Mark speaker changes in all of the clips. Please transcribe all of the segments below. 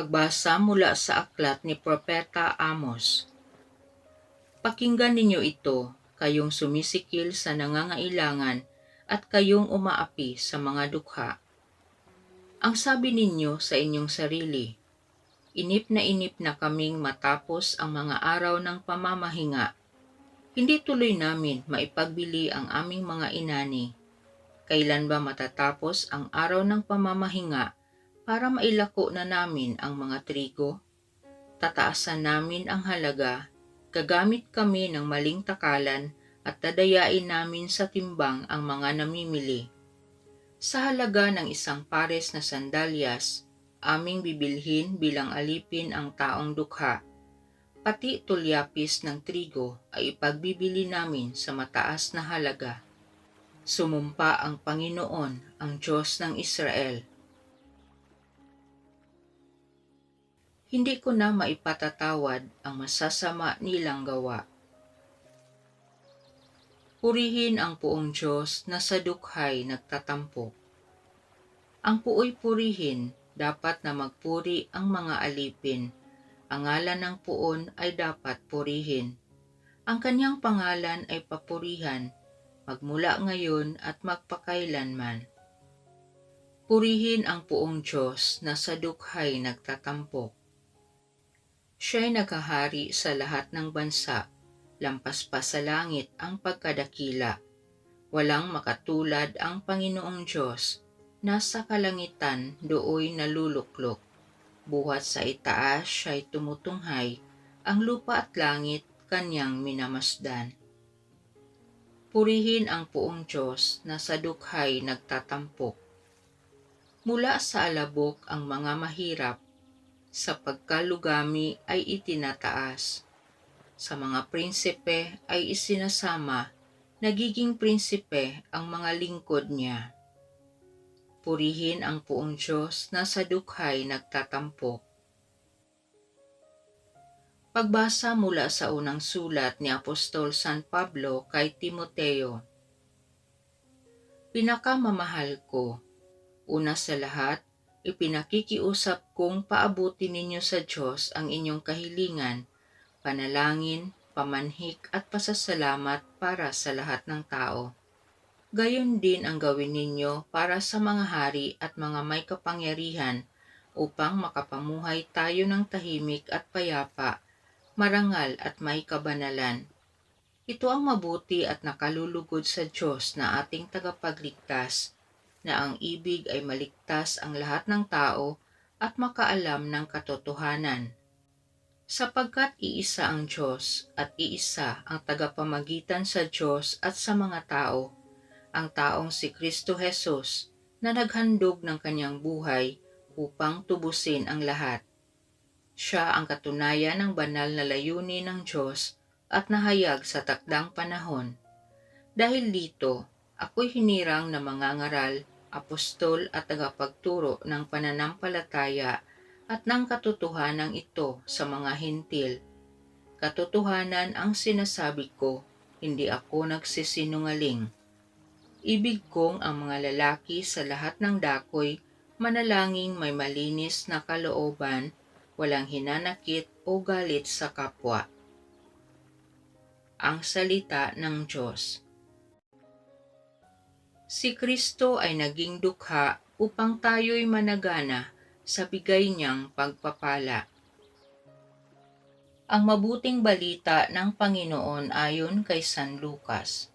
Speaker 1: Pagbasa mula sa aklat ni Propeta Amos. Pakinggan ninyo ito, kayong sumisikil sa nangangailangan at kayong umaapi sa mga dukha. Ang sabi ninyo sa inyong sarili, inip na kaming matapos ang mga araw ng pamamahinga. Hindi tuloy namin maipagbili ang aming mga inani. Kailan ba matatapos ang araw ng pamamahinga para mailako na namin ang mga trigo? Tataasan namin ang halaga, gagamit kami ng maling takalan at dadayain namin sa timbang ang mga namimili. Sa halaga ng isang pares na sandalyas, aming bibilhin bilang alipin ang taong dukha. Pati tulyapis ng trigo ay ipagbibili namin sa mataas na halaga. Sumumpa ang Panginoon, ang Diyos ng Israel. Hindi ko na maipatatawad ang masasama nilang gawa. Purihin ang Poong Diyos na sa dukhay nagtatampok. Ang puoy purihin, dapat na magpuri ang mga alipin. Ang ngalan ng Poon ay dapat purihin. Ang kanyang pangalan ay papurihan, magmula ngayon at magpakailanman. Purihin ang Poong Diyos na sa dukhay nagtatampok. Siya'y naghahari sa lahat ng bansa, lampas pa sa langit ang pagkadakila. Walang makatulad ang Panginoong Diyos, nasa kalangitan dooy naluluklok. Buhat sa itaas siya'y tumutunghay, ang lupa at langit kanyang minamasdan. Purihin ang Poong Diyos na sa dukhay nagtatampok. Mula sa alabok ang mga mahirap, sa pagkalugami ay itinataas. Sa mga prinsipe ay isinasama, nagiging prinsipe ang mga lingkod niya. Purihin ang Poong Diyos na sa dukhay nagtatampok. Pagbasa mula sa unang sulat ni Apostol San Pablo kay Timoteo. Pinakamamahal ko, una sa lahat, ipinakikiusap kong paabutin ninyo sa Diyos ang inyong kahilingan, panalangin, pamanhik at pasasalamat para sa lahat ng tao. Gayon din ang gawin ninyo para sa mga hari at mga may kapangyarihan upang makapamuhay tayo ng tahimik at payapa, marangal at may kabanalan. Ito ang mabuti at nakalulugod sa Diyos na ating tagapagligtas, na ang ibig ay maligtas ang lahat ng tao at makaalam ng katotohanan. Sapagkat iisa ang Diyos at iisa ang tagapamagitan sa Diyos at sa mga tao, ang taong si Kristo Jesus na naghandog ng kanyang buhay upang tubusin ang lahat. Siya ang katunayan ng banal na layunin ng Diyos at nahayag sa takdang panahon. Dahil dito, ako'y hinirang na mangangaral, apostol at tagapagturo ng pananampalataya at ng katotohanan ito sa mga hintil. Katotohanan ang sinasabi ko, hindi ako nagsisinungaling. Ibig kong ang mga lalaki sa lahat ng dakoy manalangin may malinis na kalooban, walang hinanakit o galit sa kapwa. Ang salita ng Diyos. Si Kristo ay naging dukha upang tayo'y managana sa bigay niyang pagpapala. Ang mabuting balita ng Panginoon ayon kay San Lucas.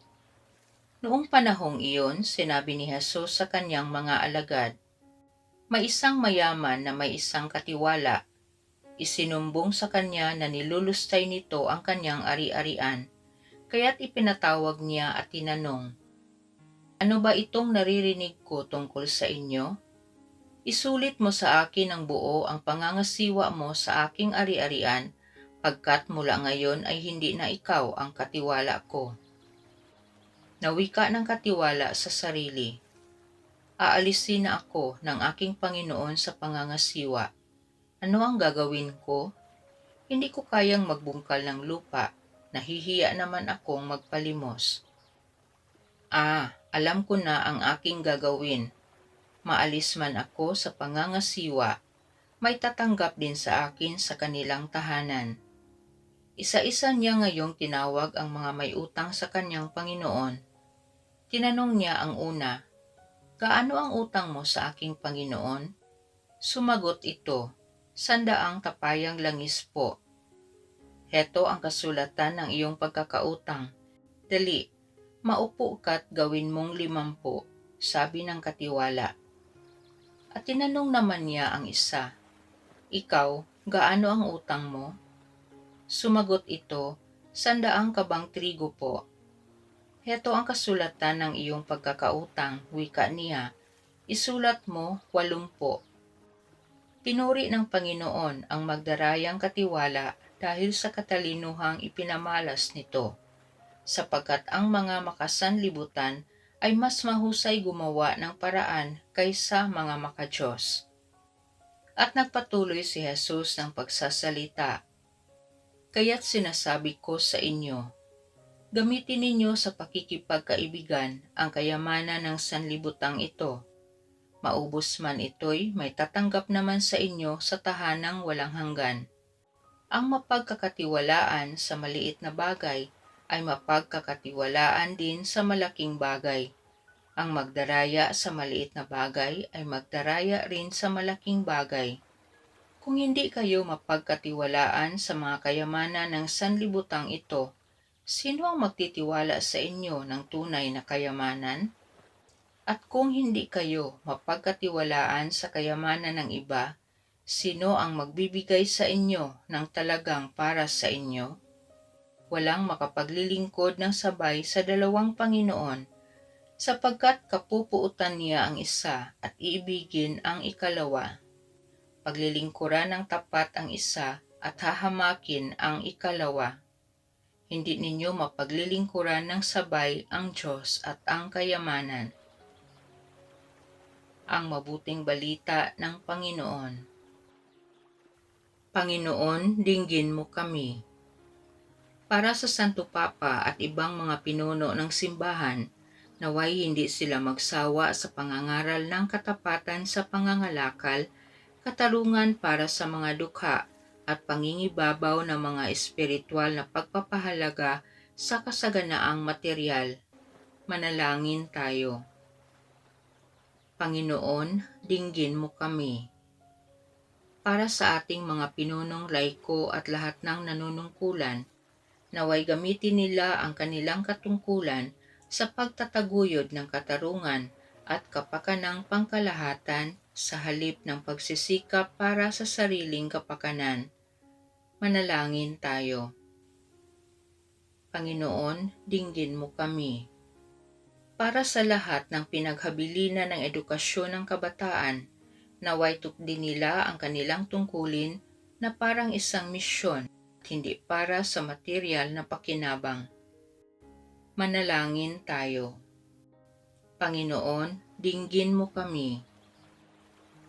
Speaker 1: Noong panahong iyon, sinabi ni Jesus sa kanyang mga alagad, may isang mayaman na may isang katiwala. Isinumbong sa kanya na nilulustay nito ang kanyang ari-arian, kaya't ipinatawag niya at tinanong, ano ba itong naririnig ko tungkol sa inyo? Isulit mo sa akin ng buo ang pangangasiwa mo sa aking ari-arian, pagkat mula ngayon ay hindi na ikaw ang katiwala ko. Nawika ng katiwala sa sarili. Aalisin na ako ng aking Panginoon sa pangangasiwa. Ano ang gagawin ko? Hindi ko kayang magbungkal ng lupa, nahihiya naman akong magpalimos. Alam ko na ang aking gagawin. Maalis man ako sa pangangasiwa, may tatanggap din sa akin sa kanilang tahanan. Isa-isa niya ngayong tinawag ang mga may utang sa kanyang Panginoon. Tinanong niya ang una, "Gaano ang utang mo sa aking Panginoon?" Sumagot ito, "100 tapayang langis po." "Heto ang kasulatan ng iyong pagkakautang. Dali, maupo ka't gawin mong 50, sabi ng katiwala. At tinanong naman niya ang isa, "Ikaw, gaano ang utang mo?" Sumagot ito, 100 kabang trigo po." "Heto ang kasulatan ng iyong pagkakautang," wika niya, "isulat mo 80. Pinuri ng Panginoon ang magdarayang katiwala dahil sa katalinuhang ipinamalas nito, sapagkat ang mga makasanlibutan ay mas mahusay gumawa ng paraan kaysa mga makadiyos. At nagpatuloy si Jesus ng pagsasalita, "Kaya't sinasabi ko sa inyo, gamitin ninyo sa pakikipagkaibigan ang kayamanan ng sanlibutang ito. Maubos man ito'y may tatanggap naman sa inyo sa tahanang walang hanggan. Ang mapagkakatiwalaan sa maliit na bagay ay mapagkakatiwalaan din sa malaking bagay. Ang magdaraya sa maliit na bagay ay magdaraya rin sa malaking bagay. Kung hindi kayo mapagkatiwalaan sa mga kayamanan ng sanlibutang ito, sino ang magtitiwala sa inyo ng tunay na kayamanan? At kung hindi kayo mapagkatiwalaan sa kayamanan ng iba, sino ang magbibigay sa inyo ng talagang para sa inyo? Walang makapaglilingkod ng sabay sa dalawang Panginoon, sapagkat kapupuutan niya ang isa at iibigin ang ikalawa. Paglilingkuran ng tapat ang isa at hahamakin ang ikalawa. Hindi ninyo mapaglilingkuran ng sabay ang Diyos at ang kayamanan. Ang mabuting balita ng Panginoon. Panginoon, dinggin mo kami. Para sa Santo Papa at ibang mga pinuno ng simbahan, naway hindi sila magsawa sa pangangaral ng katapatan sa pangangalakal, katarungan para sa mga dukha, at pangingibabaw ng mga espiritual na pagpapahalaga sa kasaganaang material. Manalangin tayo. Panginoon, dinggin mo kami. Para sa ating mga pinunong laiko at lahat ng nanunungkulan, naway gamitin nila ang kanilang katungkulan sa pagtataguyod ng katarungan at kapakanang pangkalahatan sa halip ng pagsisikap para sa sariling kapakanan. Manalangin tayo. Panginoon, dinggin mo kami. Para sa lahat ng pinaghabilinan ng edukasyon ng kabataan, naway tukdin nila ang kanilang tungkulin na parang isang misyon at hindi para sa material na pakinabang. Manalangin tayo. Panginoon, dinggin mo kami.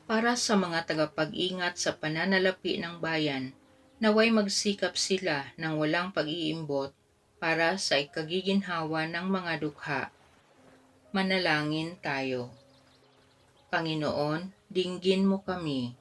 Speaker 1: Para sa mga tagapag-ingat sa pananalapi ng bayan, naway magsikap sila ng walang pag-iimbot para sa ikagiginhawa ng mga dukha. Manalangin tayo. Panginoon, dinggin mo kami.